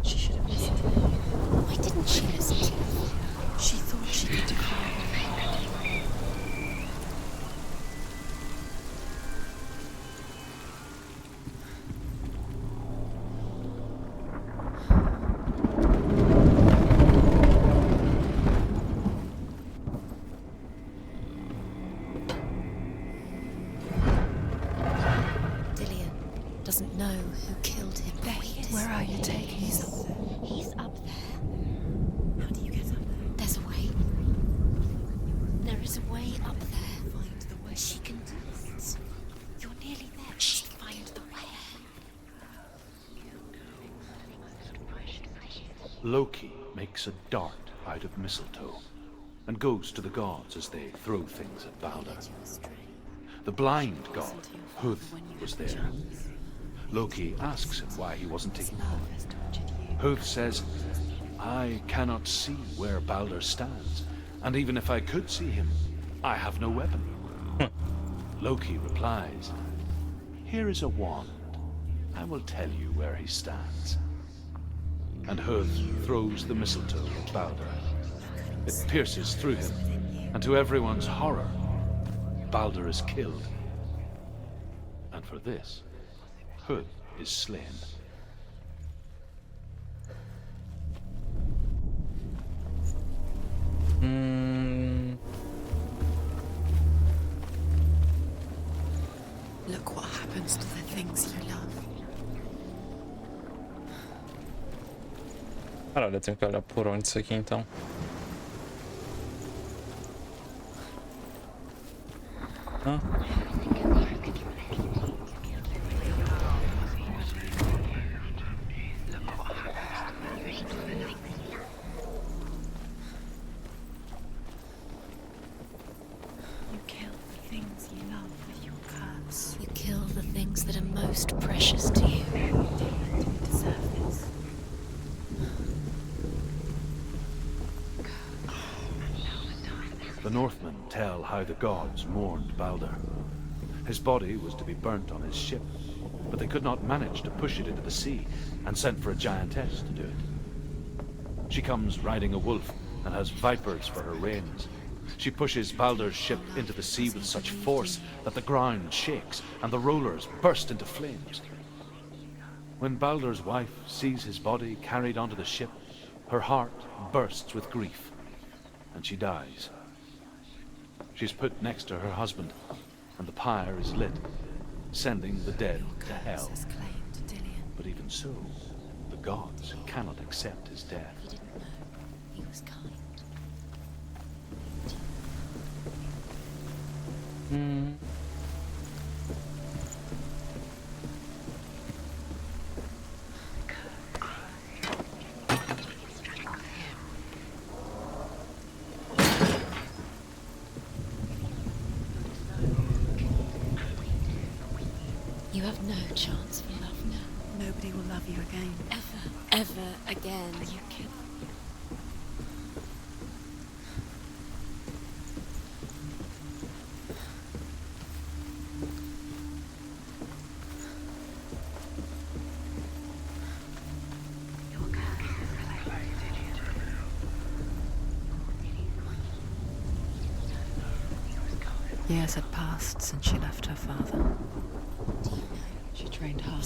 She should have listened. Why didn't she listen to you? She thought she could defy him. Dillian doesn't know who killed him. There he is. Where are you taking me? He's up there. How do you get up there? There's a way. There is a way up there. Find the way. She can do it. You're nearly there. She'll find the way. Loki makes a dart out of mistletoe and goes to the gods as they throw things at Baldur. The blind god, Hud, was there. Loki asks him why he wasn't taking him. Hud says, I cannot see where Baldur stands, and even if I could see him, I have no weapon. Loki replies, here is a wand. I will tell you where he stands. And Hud throws the mistletoe at Baldur. It pierces through him, and to everyone's horror, Baldur is killed. And for this, Hud is slain. Look what happens to the things you love. Caralho, eu tenho que olhar por onde isso aqui então. Hã? You kill the things you love with your curse. You kill the things that are most precious to you. You deserve this. The Northmen tell how the gods mourned Baldur. His body was to be burnt on his ship, but they could not manage to push it into the sea and sent for a giantess to do it. She comes riding a wolf and has vipers for her reins. She pushes Baldur's ship into the sea with such force that the ground shakes and the rollers burst into flames. When Baldur's wife sees his body carried onto the ship, her heart bursts with grief, and she dies. She's put next to her husband, and the pyre is lit, sending the dead to hell. But even so, the gods cannot accept his death. He didn't know. He was kind. You have no chance for love now. Nobody will love you again. Ever again. You can. Years had passed since she left her father. Do you know? She trained hard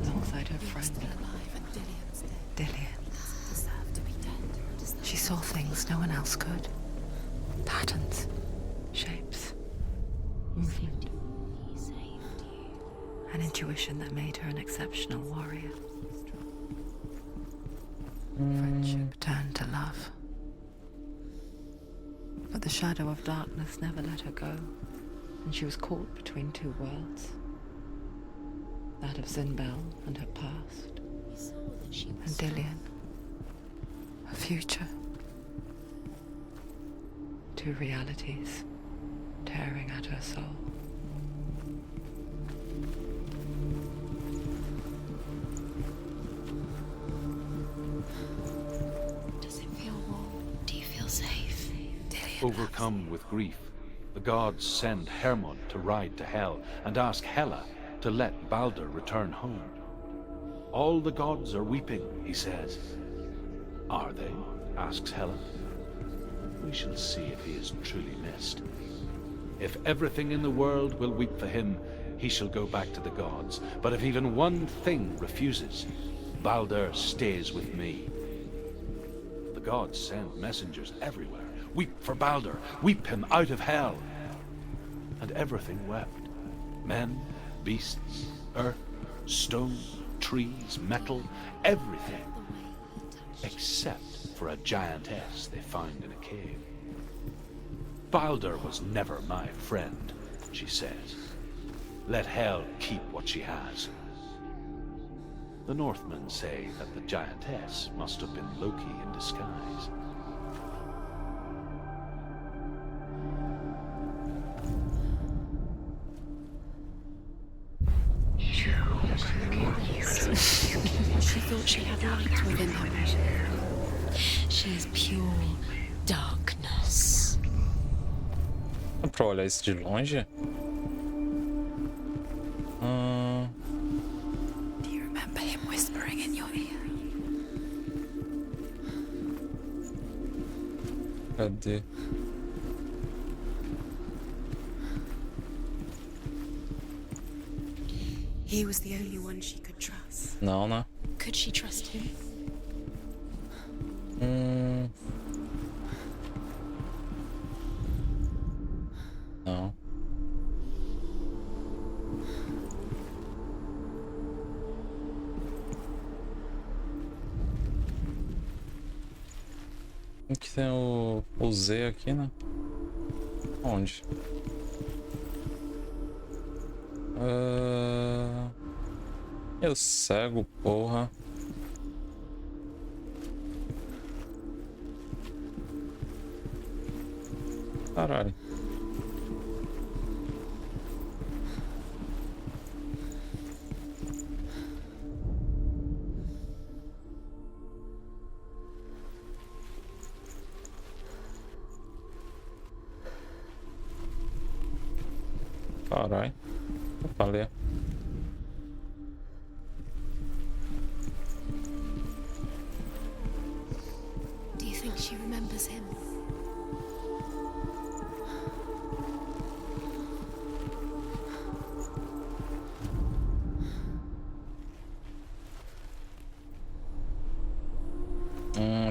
alongside her friend, Still alive and Dillian's dead. Dillian. Doesn't deserve to be dead. She saw things no one else could. Patterns, shapes, movement. He saved you. An intuition that made her an exceptional warrior. Friendship turned to love. But the shadow of darkness never let her go, and she was caught between two worlds. That of Zinbel and her past, We saw that she and was Dillian, her future. Two realities tearing at her soul. Does it feel warm? Do you feel safe? Dillian Overcome with grief, the gods send Hermod to ride to Hell and ask Hela to let Baldur return home. All the gods are weeping, he says. Are they? Asks Hela. We shall see if he is truly missed. If everything in the world will weep for him, he shall go back to the gods. But if even one thing refuses, Baldur stays with me. The gods send messengers everywhere. Weep for Baldur, weep him out of hell. And everything wept. Men, beasts, earth, stone, trees, metal, everything. Except for a giantess they find in a cave. Baldur was never my friend, she says. Let Hel keep what she has. The Northmen say that the giantess must have been Loki in disguise. She thought she had light within her. She is pure darkness. Dá pra olhar isso de longe? Do you remember him whispering in your ear? Cadê? He was the only one she could trust. Não, né? Could she trust him? Não. Aqui tem o Z aqui, né? Onde? Eu cego, porra. Caralho. Caralho. Eu falei. think she remembers him?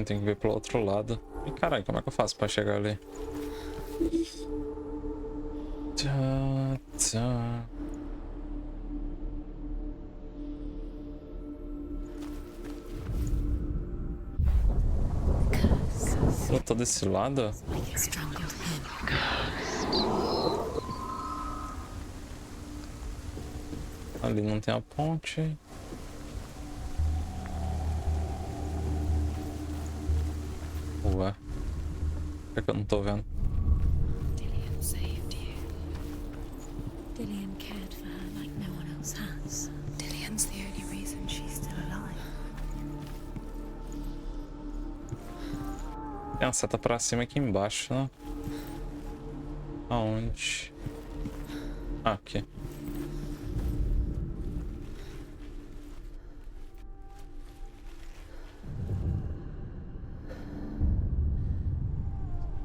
Tem que ver pelo outro lado. E caralho, como é que eu faço pra chegar ali? Tchá, tchá. Eu tô desse lado? Ali não tem a ponte. Ué. Por que eu não tô vendo? Dillian saved you. Dillian cared for her like no one else has. Dillian's the only reason she's still alive. Tem uma seta pra cima aqui embaixo, né? Aonde? Ah, aqui.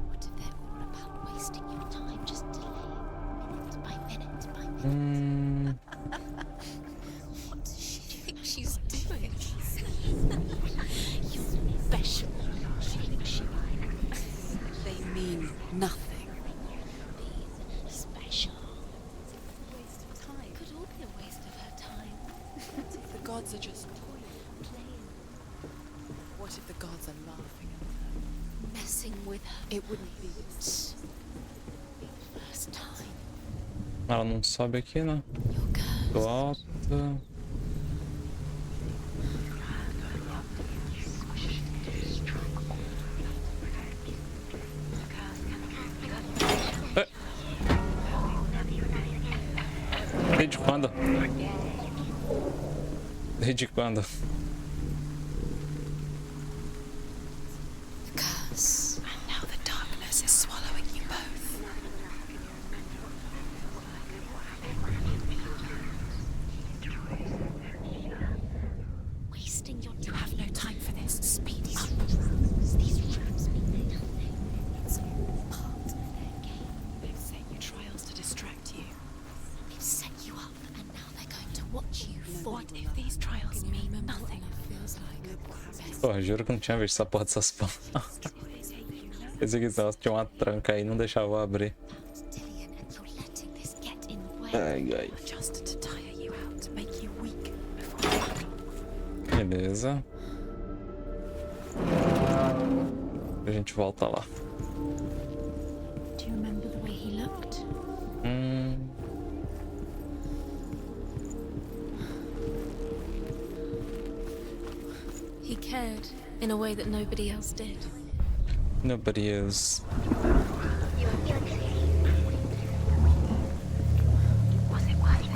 What if they're all about wasting your time, just delaying minute by minute by minute? What does she think she's doing? You're special. She thinks she They mean nothing. being special. It's a waste of time. Could all be a waste of her time. The gods are just Playing, What if the gods are laughing at her? messing with her. It wouldn't be this. First time. Ela não sobe aqui, né? You're cursed. Do alto. Desde quando? Desde quando? The curse. And now the darkness is swallowing you both. Wasting your time. You have no time for this. Speed up. These rooms mean nothing. It's all part of their game. They've set you trials to distract you. They've set you up, and now they're going to watch you fall. What if these trials mean nothing? Feels like Porra, juro que não tinha visto essa porra dessas porras. Pensei que ela tinha uma tranca aí e não deixava eu abrir. Dillian, and you're letting this get in the way. Ai, ai. just to tire you out, to make you weak before Beleza. A gente volta lá. Do you remember the way he looked? He cared in a way that nobody else did. Nobody is. Was it worth it?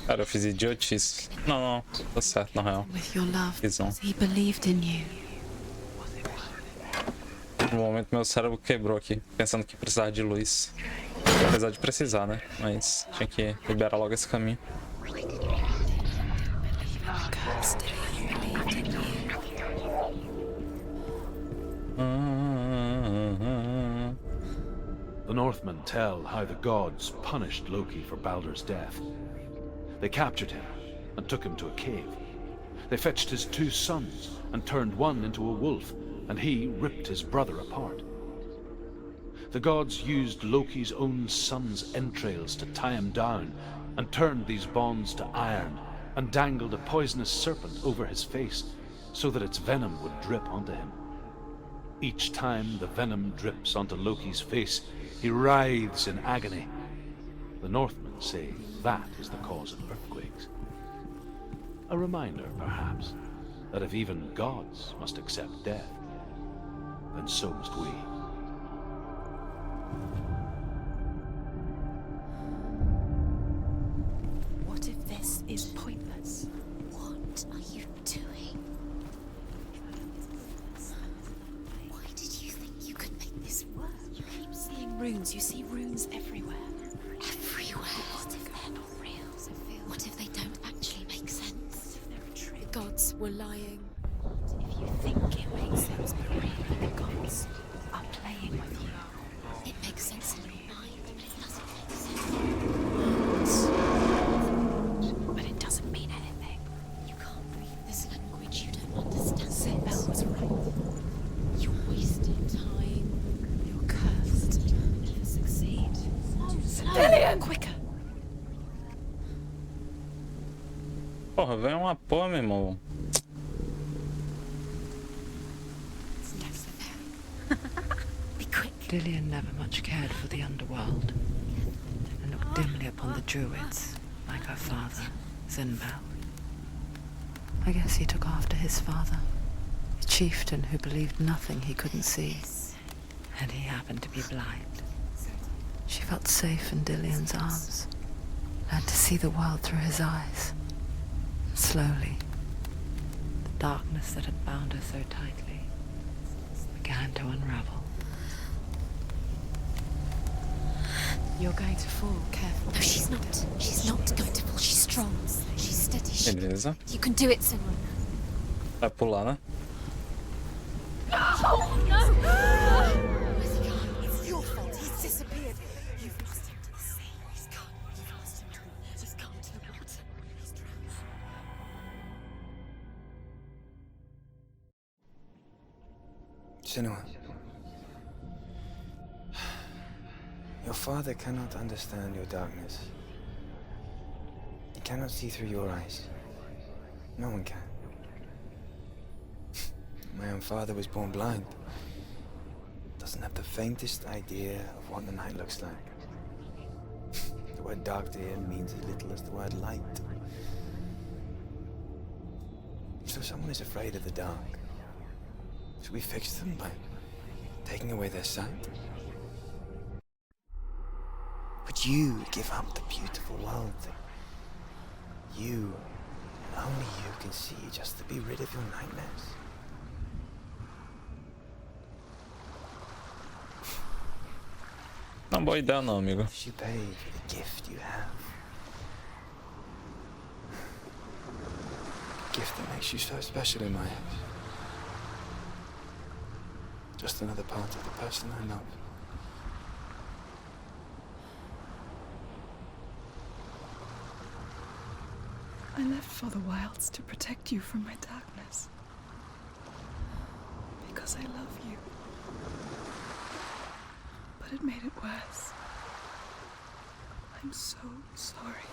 Cara, eu fiz idiotice. Não, não, tá certo, na real. with your love. Fiz não. He believed in you. No momento meu cérebro quebrou aqui, pensando que precisava de luz. Apesar de precisar, né? Mas tinha que liberar logo esse caminho. Cursed, he believed in you. The Northmen tell how the gods punished Loki for Baldur's death. They captured him and took him to a cave. They fetched his 2 sons and turned one into a wolf, and he ripped his brother apart. The gods used Loki's own son's entrails to tie him down and turned these bonds to iron and dangled a poisonous serpent over his face so that its venom would drip onto him. Each time the venom drips onto Loki's face, he writhes in agony. The Northmen say that is the cause of earthquakes. A reminder, perhaps, that if even gods must accept death, then so must we. What if this is pointless? What runes. You see runes everywhere. Everywhere. What if they're not real? What if they don't actually make sense? The gods were lying. If you think it makes sense, but really the gods are playing with you. It makes sense in your mind, but it doesn't make sense. But it doesn't mean anything. You can't read this language, you don't understand. Senua was right. You're wasting time. You're cursed. You'll succeed. Lillian! Quicker! Porra, vem uma porra, meu irmão. Be quick. Lillian never much cared for the underworld and looked dimly upon the druids, like her father, Zinbel. I guess he took after his father, a chieftain who believed nothing he couldn't see, and he happened to be blind. She felt safe in Dillian's arms, learned to see the world through his eyes. And slowly, the darkness that had bound her so tightly began to unravel. You're going to fall. Careful. No, she's not. She's not going to fall. She's strong. She's steady. Beleza. You can do it, Senua. Vai pular, né? Oh, no! Where's he gone? It's your fault. He's disappeared. You've lost him to the sea. He's gone. You've lost him to the... He's gone to the water. He's drowned. Senua. Your father cannot understand your darkness. He cannot see through your eyes. No one can. My own father was born blind. Doesn't have the faintest idea of what the night looks like. The word dark to him means as little as the word light. So someone is afraid of the dark. Should we fix them by taking away their sight? Would you give up the beautiful world that you, and only you, can see just to be rid of your nightmares? Não, boa ideia não, amigo. What you pay for the gift you have? A gift that makes you so special in my eyes. Just another part of the person I love. I left for the wilds to protect you from my darkness. Because I love you. But it made it worse. I'm so sorry.